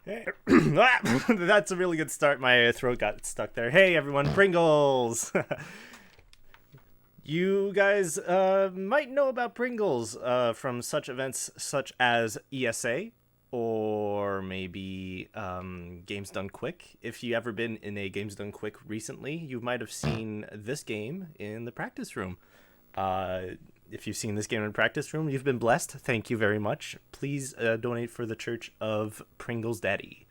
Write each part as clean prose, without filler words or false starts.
That's a really good start. My throat got stuck there. Hey everyone, Pringles! You guys might know about Pringles from such events such as ESA or maybe Games Done Quick. If you ever been in a Games Done Quick recently, you might have seen this game in the practice room. If you've seen this game in practice room, you've been blessed. Thank you very much. Please donate for the Church of Pringles Daddy.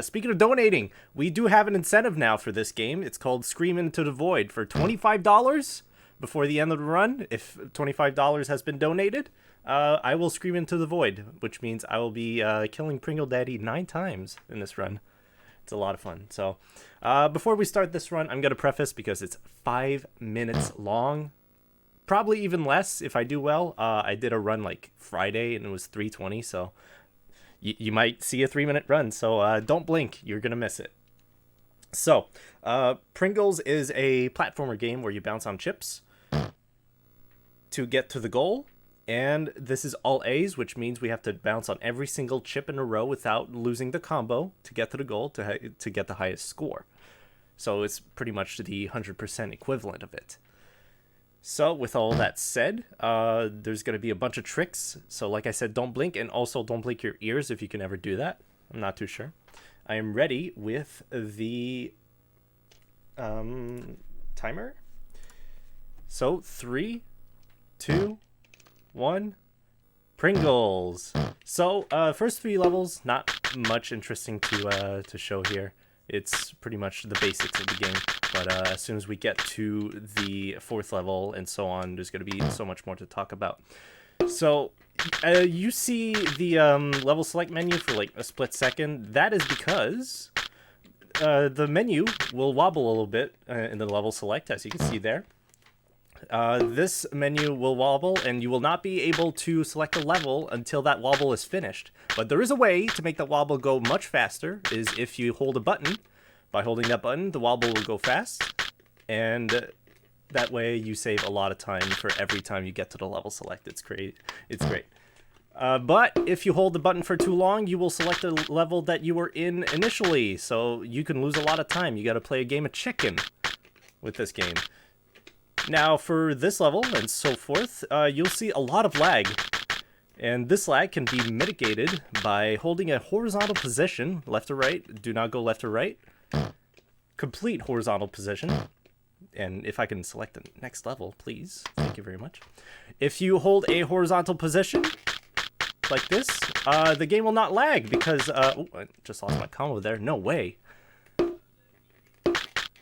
Speaking of donating, we do have an incentive now for this game. It's called Scream Into the Void for $25 before the end of the run. If $25 has been donated, I will scream into the void, which means I will be killing Pringle Daddy 9 times in this run. It's a lot of fun. So before we start this run, I'm going to preface because it's 5 minutes long. Probably even less if I do well. I did a run like Friday and it was 3:20, so you might see a 3-minute run. So don't blink, you're going to miss it. So Pringles is a platformer game where you bounce on chips to get to the goal. And this is all A's, which means we have to bounce on every single chip in a row without losing the combo to get to the goal to get the highest score. So it's pretty much the 100% equivalent of it. So with all that said, there's going to be a bunch of tricks. So like I said, don't blink, and also don't blink your ears if you can ever do that. I'm not too sure. I am ready with the timer. So 3, 2, 1, Pringles. So first 3 levels, not much interesting to show here. It's pretty much the basics of the game. But as soon as we get to the 4th level and so on, there's going to be so much more to talk about. So you see the level select menu for like a split second. That is because the menu will wobble a little bit in the level select, as you can see there. This menu will wobble, and you will not be able to select a level until that wobble is finished. But there is a way to make that wobble go much faster, is if you hold a button. By holding that button, the wobble will go fast, and that way you save a lot of time for every time you get to the level select. It's great. It's great. But if you hold the button for too long, you will select a level that you were in initially, so you can lose a lot of time. You got to play a game of chicken with this game. Now, for this level and so forth, you'll see a lot of lag. And this lag can be mitigated by holding a horizontal position, left or right. Do not go left or right. Complete horizontal position. And if I can select the next level, please. Thank you very much. If you hold a horizontal position, like this, the game will not lag because... oh, I just lost my combo there. No way.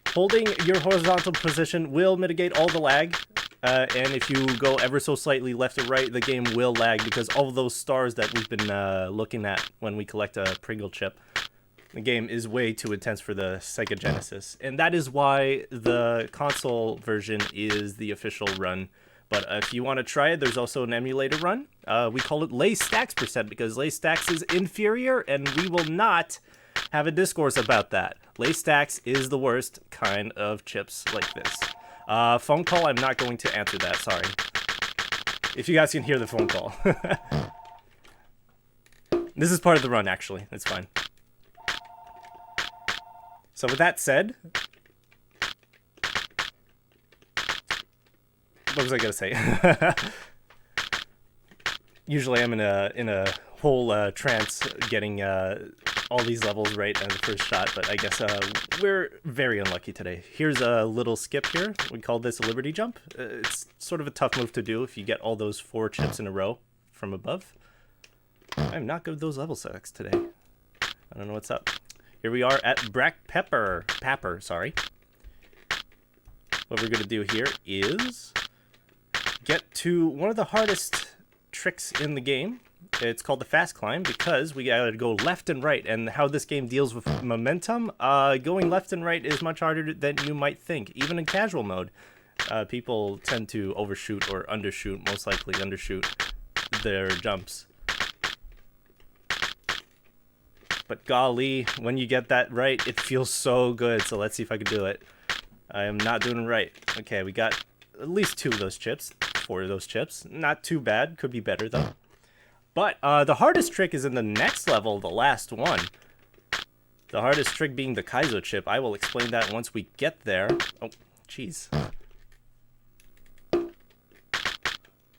Holding your horizontal position will mitigate all the lag. And if you go ever so slightly left or right, the game will lag because all of those stars that we've been looking at when we collect a Pringle chip, the game is way too intense for the Sega Genesis. And that is why the console version is the official run. But if you want to try it, there's also an emulator run. We call it Lay Stacks % because Lay Stacks is inferior, and we will not have a discourse about that. Lay Stacks is the worst kind of chips like this. Phone call, I'm not going to answer that, sorry. If you guys can hear the phone call. This is part of the run, actually. It's fine. So with that said... What was I going to say? Usually I'm in a whole trance getting all these levels right in the first shot, but I guess we're very unlucky today. Here's a little skip here. We call this a Liberty Jump. It's sort of a tough move to do if you get all those 4 chips in a row from above. I'm not good with those level selects today. I don't know what's up. Here we are at Black Pepper. Sorry. What we're going to do here is get to one of the hardest tricks in the game. It's called the fast climb because we gotta go left and right, and how this game deals with momentum, going left and right is much harder than you might think. Even in casual mode, people tend to overshoot or undershoot, most likely undershoot their jumps. But golly, when you get that right, it feels so good. So let's see if I can do it. I am not doing it right. Okay, we got at least 2 of those chips, 4 of those chips. Not too bad, could be better though. But the hardest trick is in the next level, the last one. The hardest trick being the Kaizo chip. I will explain that once we get there. Oh, jeez.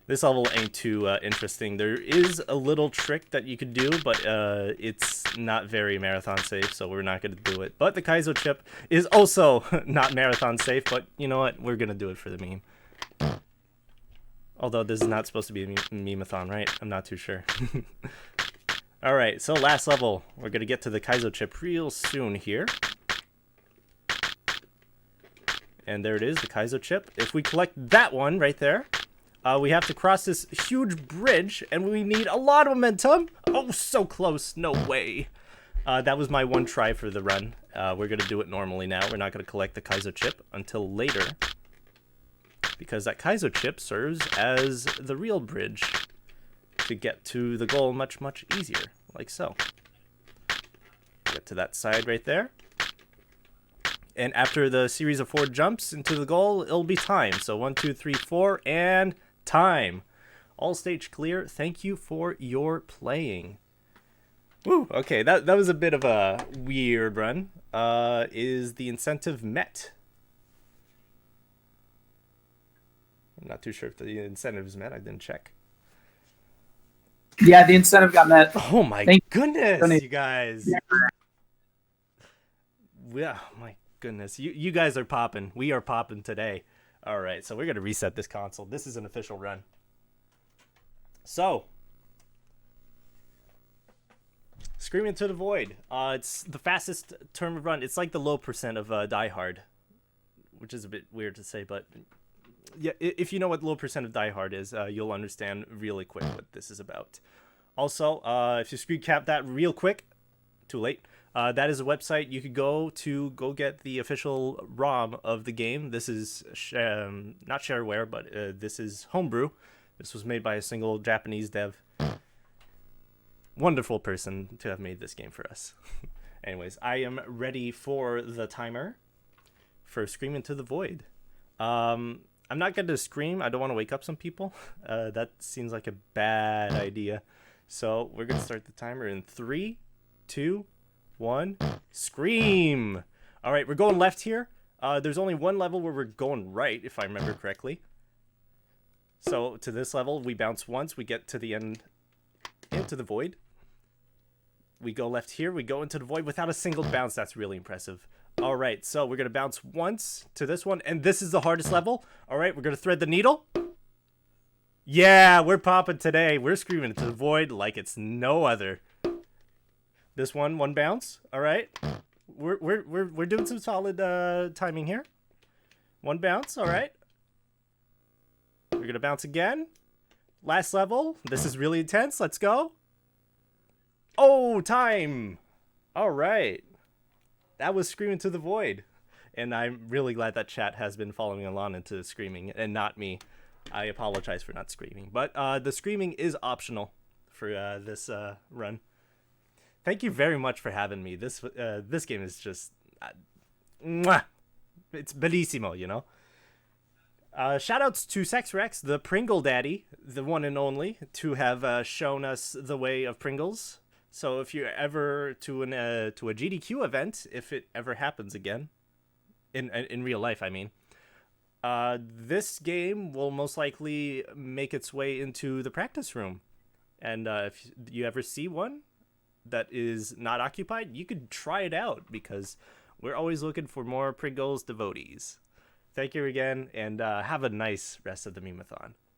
This level ain't too interesting. There is a little trick that you could do, but it's not very marathon safe, so we're not going to do it. But the Kaizo chip is also not marathon safe, but you know what? We're going to do it for the meme. Although this is not supposed to be a Memeathon, right? I'm not too sure. Alright, so last level. We're going to get to the Kaizo chip real soon here. And there it is, the Kaizo chip. If we collect that one right there, we have to cross this huge bridge, and we need a lot of momentum. Oh, so close. No way. That was my one try for the run. We're going to do it normally now. We're not going to collect the Kaizo chip until later, because that Kaizo chip serves as the real bridge to get to the goal much, much easier, like so. Get to that side right there. And after the series of 4 jumps into the goal, it'll be time. So 1, 2, 3, 4, and time. All stage clear. Thank you for your playing. Woo, okay, that was a bit of a weird run. Is the incentive met? I'm not too sure if the incentive is met. I didn't check. Yeah, the incentive got met. Oh my goodness, you guys. Yeah, my goodness. You guys are popping. We are popping today. All right, so we're going to reset this console. This is an official run. So, Scream Into the Void. It's the fastest term of run. It's like the low percent of Die Hard, which is a bit weird to say, but yeah, if you know what low percent of Die Hard is, you'll understand really quick what this is about. Also, if you screen cap that real quick, too late. That is a website you could go to get the official ROM of the game. This is not shareware, but this is homebrew. This was made by a single Japanese dev. Wonderful person to have made this game for us. Anyways, I am ready for the timer for Scream Into the Void. I'm not going to scream. I don't want to wake up some people. That seems like a bad idea. So we're going to start the timer in 3, 2, 1. Scream! All right, we're going left here. There's only one level where we're going right, if I remember correctly. So to this level, we bounce once. We get to the end, into the void. We go left here. We go into the void without a single bounce. That's really impressive. All right, so we're going to bounce once to this one, and this is the hardest level. All right, we're going to thread the needle. Yeah, we're popping today. We're screaming into the void like it's no other. This one bounce. All right, we're doing some solid timing here. One bounce. All right, we're going to bounce again. Last level. This is really intense. Let's go. Oh, time. All right. That was Scream Into the Void. And I'm really glad that chat has been following along into screaming and not me. I apologize for not screaming. But the screaming is optional for this run. Thank you very much for having me. This game is just... mwah! It's bellissimo, you know? Shoutouts to Sexrex, the Pringle Daddy, the one and only, to have shown us the way of Pringles. So if you're ever to a GDQ event, if it ever happens again, in real life, I mean, this game will most likely make its way into the practice room. And if you ever see one that is not occupied, you could try it out, because we're always looking for more Pringles devotees. Thank you again, and have a nice rest of the Memeathon.